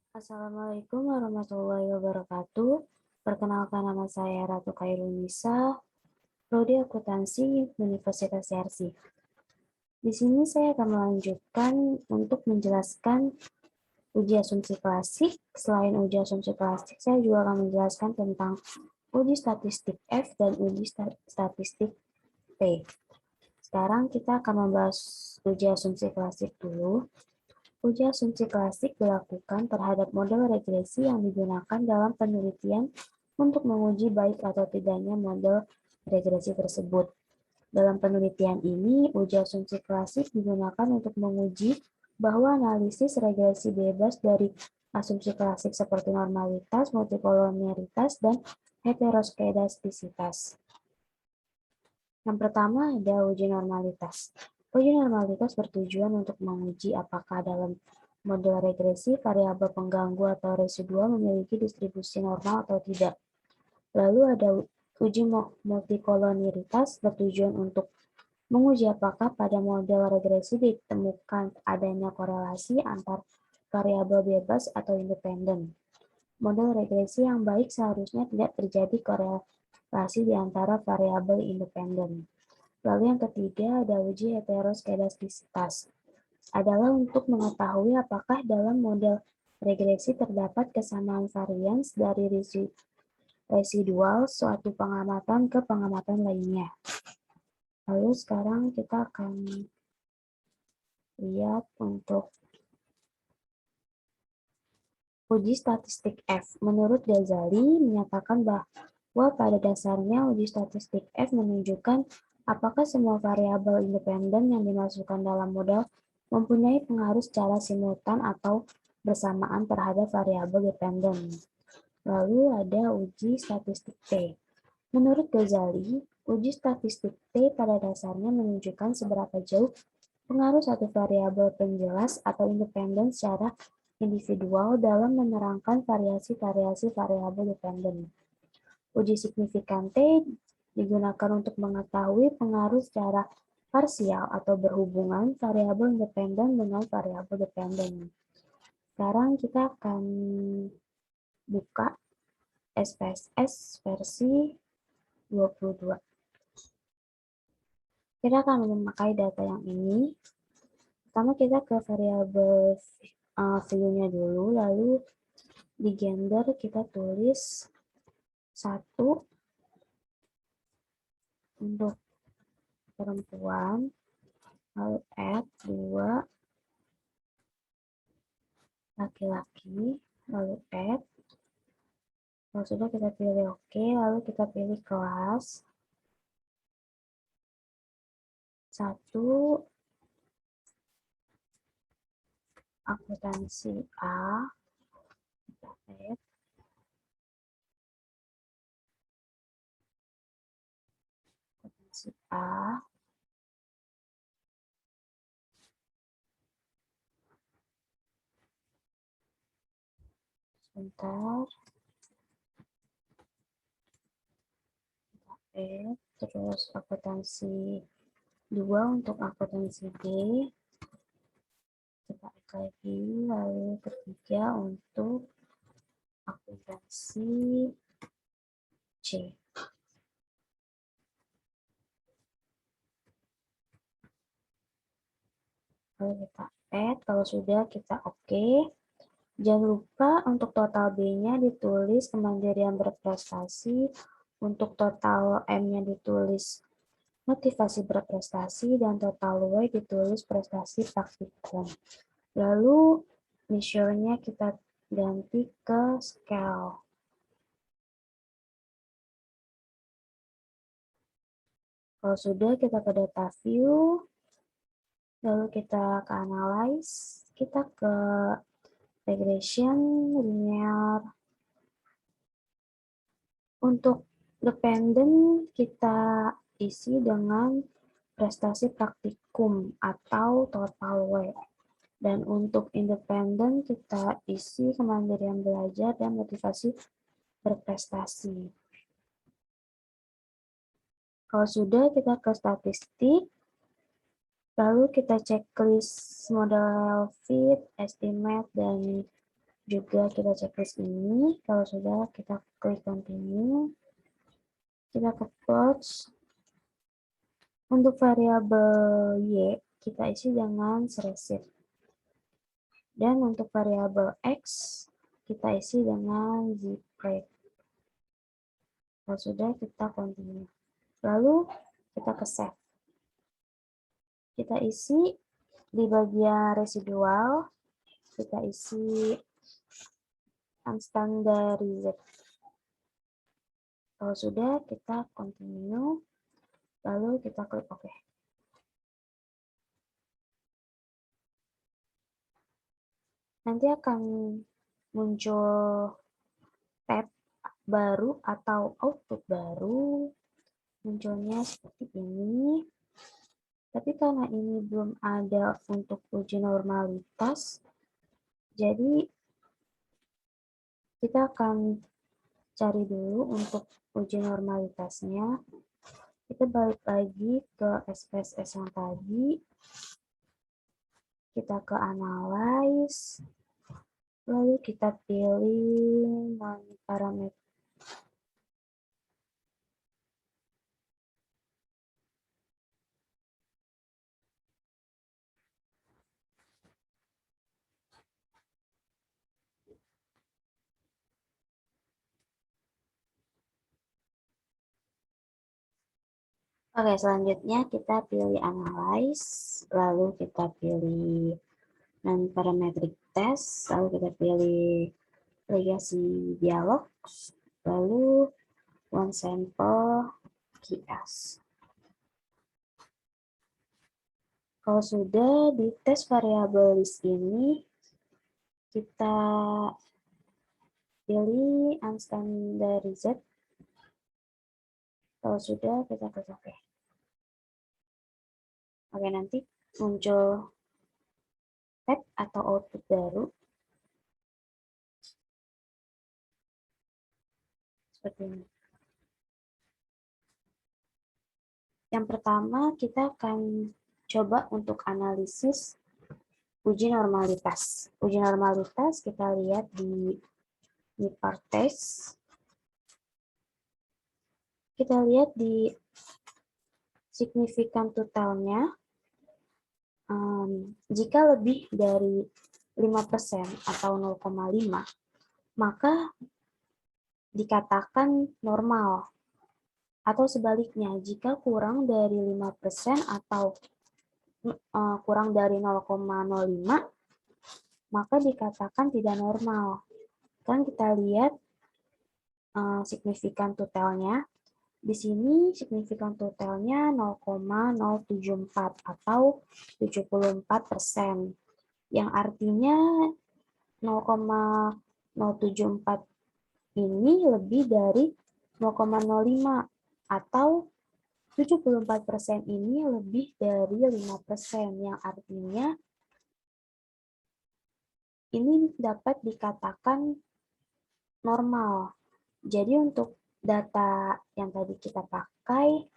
Assalamualaikum warahmatullahi wabarakatuh. Perkenalkan, nama saya Ratu Khairunisa, Prodi Akuntansi Universitas Yarsi. Di sini saya akan melanjutkan untuk menjelaskan uji asumsi klasik. Selain uji asumsi klasik, saya juga akan menjelaskan tentang uji statistik F dan uji statistik T. Sekarang kita akan membahas uji asumsi klasik dulu. Uji asumsi klasik dilakukan terhadap model regresi yang digunakan dalam penelitian untuk menguji baik atau tidaknya model regresi tersebut. Dalam penelitian ini, uji asumsi klasik digunakan untuk menguji bahwa analisis regresi bebas dari asumsi klasik seperti normalitas, multikolonialitas, dan heteroskedastisitas. Yang pertama ada uji normalitas. Uji normalitas bertujuan untuk menguji apakah dalam model regresi variabel pengganggu atau residual memiliki distribusi normal atau tidak. Lalu ada uji multikolonialitas bertujuan untuk menguji apakah pada model regresi ditemukan adanya korelasi antar variabel bebas atau independen. Model regresi yang baik seharusnya tidak terjadi korelasi di antara variabel independen. Lalu yang ketiga ada uji heteroskedastisitas. Adalah untuk mengetahui apakah dalam model regresi terdapat kesamaan varians dari residual suatu pengamatan ke pengamatan lainnya. Lalu sekarang kita akan lihat untuk uji statistik F. Menurut Ghazali menyatakan bahwa pada dasarnya uji statistik F menunjukkan apakah semua variabel independen yang dimasukkan dalam model mempunyai pengaruh secara simultan atau bersamaan terhadap variabel dependen. Lalu ada uji statistik T. Menurut Ghazali, uji statistik T pada dasarnya menunjukkan seberapa jauh pengaruh satu variabel penjelas atau independen secara individual dalam menerangkan variasi-variasi variabel dependen. Uji signifikan T digunakan untuk mengetahui pengaruh secara parsial atau berhubungan variabel independen dengan variabel dependen. Sekarang kita akan buka SPSS versi 22. Kita akan memakai data yang ini. Pertama kita ke variabel value-nya dulu, lalu di gender kita tulis 1 untuk perempuan, lalu add 2 laki-laki, lalu add. Kalau sudah kita pilih oke, lalu kita pilih kelas 1 akuntansi A, kita add akuntansi A, sebentar, kita add, terus akuntansi 2 untuk akuntansi B, kita add lagi, lalu ketiga untuk akuntansi C. Lalu kita add, kalau sudah kita oke. Jangan lupa untuk total B-nya ditulis kemandirian berprestasi, untuk total M-nya ditulis motivasi berprestasi, dan total Y ditulis prestasi praktikum. Lalu measure-nya kita ganti ke scale. Kalau sudah, kita ke data view, lalu kita ke analyze, kita ke regression, linear. Untuk dependent kita isi dengan prestasi praktikum atau total Y. Dan untuk independen kita isi kemandirian belajar dan motivasi berprestasi. Kalau sudah, kita ke statistik, lalu kita checklist model fit, estimate, dan juga kita checklist ini. Kalau sudah, kita klik continue. Kita ke plots. Untuk variabel Y, kita isi dengan receive. Dan untuk variabel X, kita isi dengan zprep. Kalau sudah, kita continue. Lalu, kita ke save. Kita isi di bagian residual, kita isi unstandarized. Kalau sudah, kita continue, lalu kita klik OK. Nanti akan muncul tab baru atau output baru, munculnya seperti ini. Tapi karena ini belum ada untuk uji normalitas, jadi kita akan cari dulu untuk uji normalitasnya. Kita balik lagi ke SPSS yang tadi. Kita ke analyze. Lalu kita pilih non-parameter. Oke, selanjutnya kita pilih analyze, lalu kita pilih non-parametric test, lalu kita pilih legacy dialog, lalu one sample QS. Kalau sudah di tes variabel list ini, kita pilih unstandarized. Kalau sudah, kita klik OK. Oke, nanti muncul tab atau output baru. Seperti ini. Yang pertama, kita akan coba untuk analisis uji normalitas. Uji normalitas kita lihat di part test. Kita lihat di signifikan totalnya. Jika lebih dari 5% atau 0,5, maka dikatakan normal. Atau sebaliknya, jika kurang dari 5% atau kurang dari 0,05, maka dikatakan tidak normal. Kan kita lihat signifikan totalnya. Di sini signifikan totalnya 0,074 atau 74%. Yang artinya 0,074 ini lebih dari 0,05 atau 74% ini lebih dari 5%, yang artinya ini dapat dikatakan normal. Jadi untuk data yang tadi kita pakai,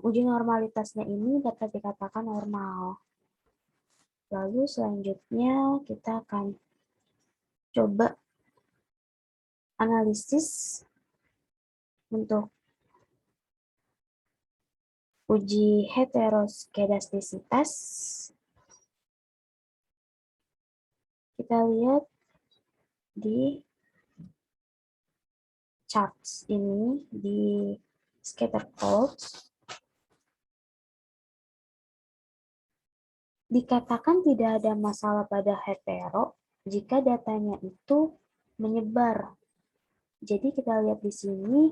uji normalitasnya ini dapat dikatakan normal. Lalu selanjutnya kita akan coba analisis untuk uji heteroskedastisitas. Kita lihat di charts ini, di scatter plots. Dikatakan tidak ada masalah pada hetero jika datanya itu menyebar. Jadi kita lihat di sini,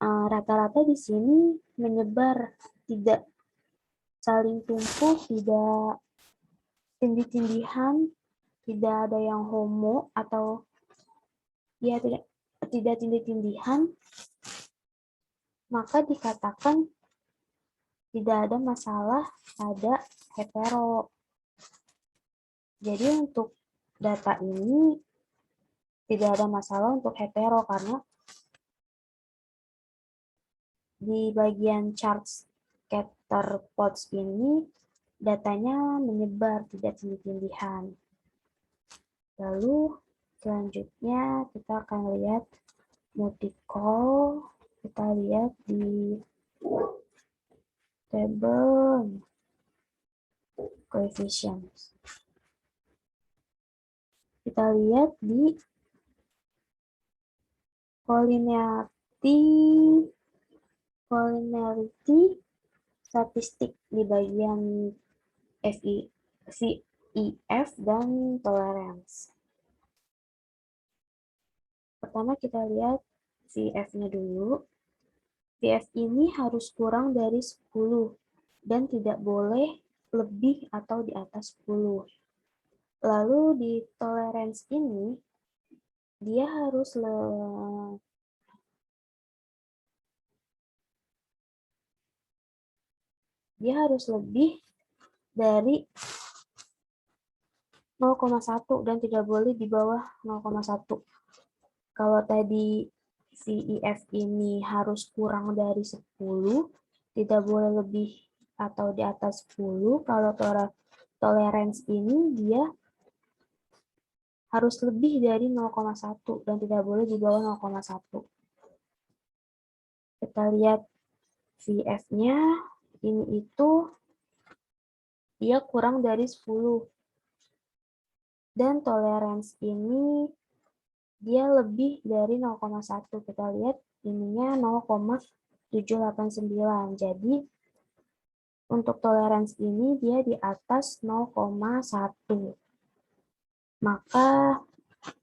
rata-rata di sini menyebar, tidak saling tumpuk, tidak tindih-tindihan, tidak ada yang homo atau ya tidak tindih-tindihan, maka dikatakan tidak ada masalah pada hetero. Jadi untuk data ini tidak ada masalah untuk hetero karena di bagian chart scatter plots ini datanya menyebar, tidak tindih-tindihan. Lalu selanjutnya kita akan lihat multi-call. Kita lihat di tabel coefficients. Kita lihat di collinearity statistik di bagian VEF dan tolerance. Pertama kita lihat VF-nya dulu. VF ini harus kurang dari 10 dan tidak boleh lebih atau di atas 10. Lalu di tolerance ini dia harus lebih dari 0,1 dan tidak boleh di bawah 0,1. Kalau tadi VEF ini harus kurang dari 10, tidak boleh lebih atau di atas 10. Kalau tolerance ini dia harus lebih dari 0,1 dan tidak boleh di bawah 0,1. Kita lihat VF-nya, ini itu dia kurang dari 10. Dan tolerance ini dia lebih dari 0,1. Kita lihat ininya 0,789. Jadi untuk tolerance ini dia di atas 0,1. Maka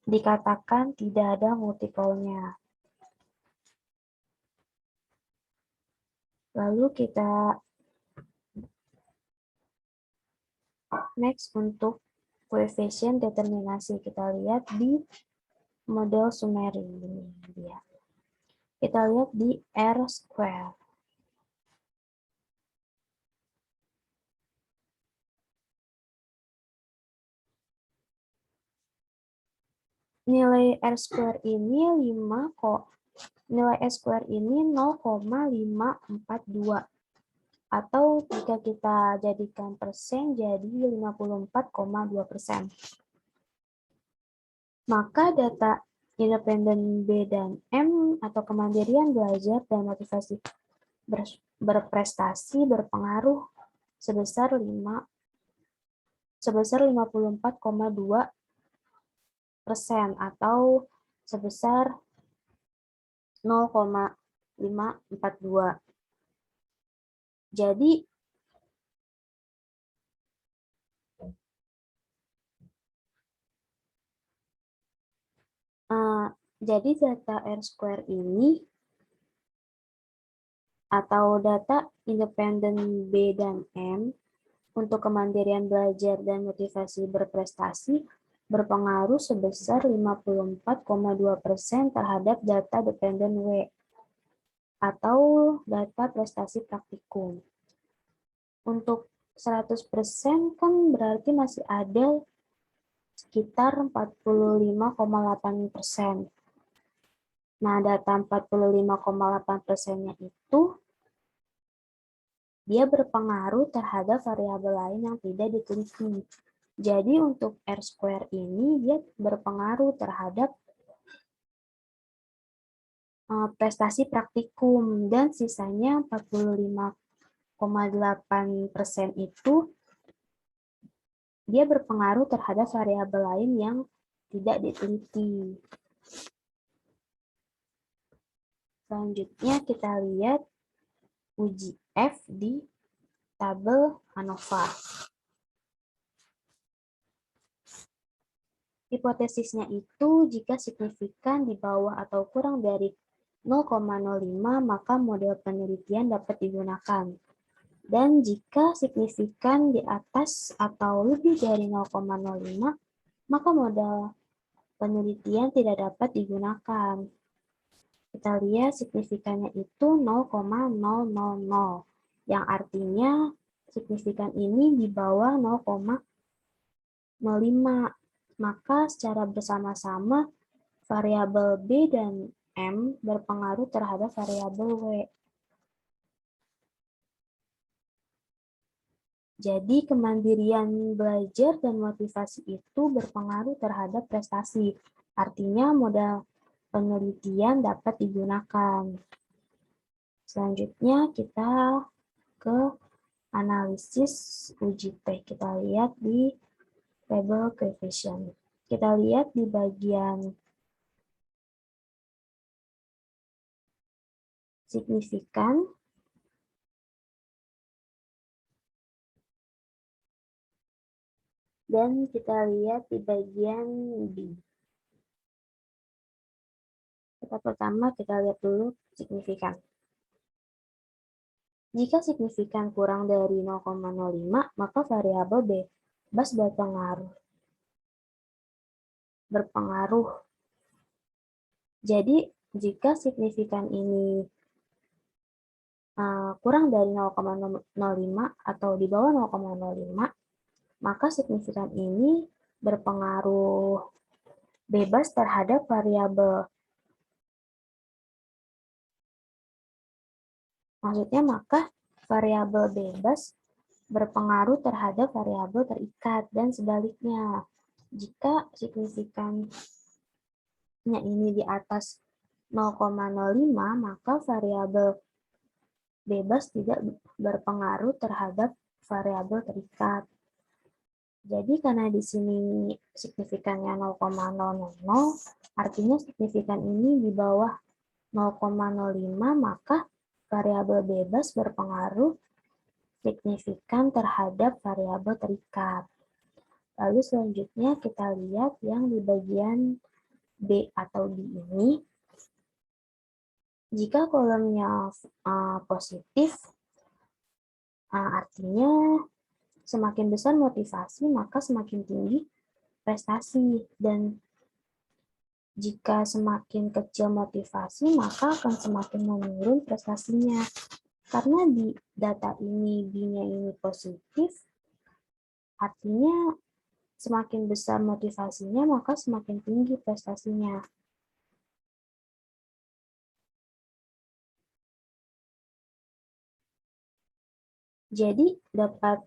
dikatakan tidak ada multiple-nya. Lalu kita next untuk coefficient determinasi. Kita lihat di model summary ini dia. Kita lihat di R-square. Nilai R-square ini 5 kok. Nilai R-square ini 0,542. Atau jika kita jadikan persen jadi 54,2%. Maka data independen B dan M atau kemandirian belajar dan motivasi berprestasi berpengaruh sebesar 54,2% atau sebesar 0,542. Jadi data R-square ini atau data independen B dan M untuk kemandirian belajar dan motivasi berprestasi berpengaruh sebesar 54,2% terhadap data dependen W atau data prestasi praktikum. Untuk 100% kan berarti masih ada sekitar 45,8%. Nah, data 45,8%-nya itu dia berpengaruh terhadap variabel lain yang tidak diteliti. Jadi untuk R-square ini dia berpengaruh terhadap prestasi praktikum dan sisanya 45,8% itu dia berpengaruh terhadap variabel lain yang tidak diteliti. Selanjutnya kita lihat uji F di tabel ANOVA. Hipotesisnya itu jika signifikan di bawah atau kurang dari 0,05 maka model penelitian dapat digunakan. Dan jika signifikan di atas atau lebih dari 0,05 maka model penelitian tidak dapat digunakan. Kita lihat signifikannya itu 0,000, yang artinya signifikan ini di bawah 0,05. Maka secara bersama-sama variabel B dan M berpengaruh terhadap variabel W. Jadi kemandirian belajar dan motivasi itu berpengaruh terhadap prestasi. Artinya modal penelitian dapat digunakan. Selanjutnya kita ke analisis uji T. Kita lihat di table coefficient. Kita lihat di bagian signifikan. Dan kita lihat di bagian B. Pertama kita lihat dulu signifikan. Jika signifikan kurang dari 0,05, maka variabel bebas berpengaruh. Jadi, jika signifikan ini kurang dari 0,05 atau di bawah 0,05, maka signifikan ini berpengaruh bebas terhadap variabel. Maksudnya, maka variabel bebas berpengaruh terhadap variabel terikat dan sebaliknya. Jika signifikannya ini di atas 0,05, maka variabel bebas tidak berpengaruh terhadap variabel terikat. Jadi karena di sini signifikannya 0,000, artinya signifikan ini di bawah 0,05, maka variabel bebas berpengaruh signifikan terhadap variabel terikat. Lalu selanjutnya kita lihat yang di bagian B atau D ini. Jika kolomnya positif, artinya semakin besar motivasi, maka semakin tinggi prestasi. Dan jika semakin kecil motivasi, maka akan semakin menurun prestasinya. Karena di data ini, B-nya ini positif, artinya semakin besar motivasinya, maka semakin tinggi prestasinya. Jadi dapat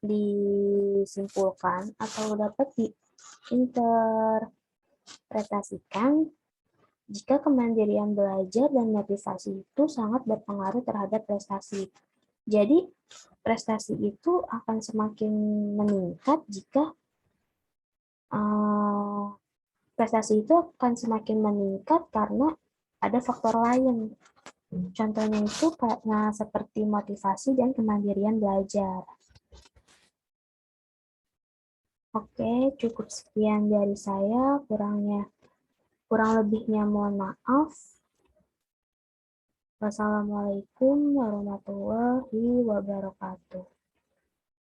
disimpulkan atau dapat diinterpretasikan jika kemandirian belajar dan motivasi itu sangat berpengaruh terhadap prestasi. Jadi prestasi itu akan semakin meningkat jika prestasi itu akan semakin meningkat karena ada faktor lain. Contohnya itu karena seperti motivasi dan kemandirian belajar. Oke, cukup sekian dari saya. Kurang lebihnya mohon maaf. Wassalamualaikum warahmatullahi wabarakatuh.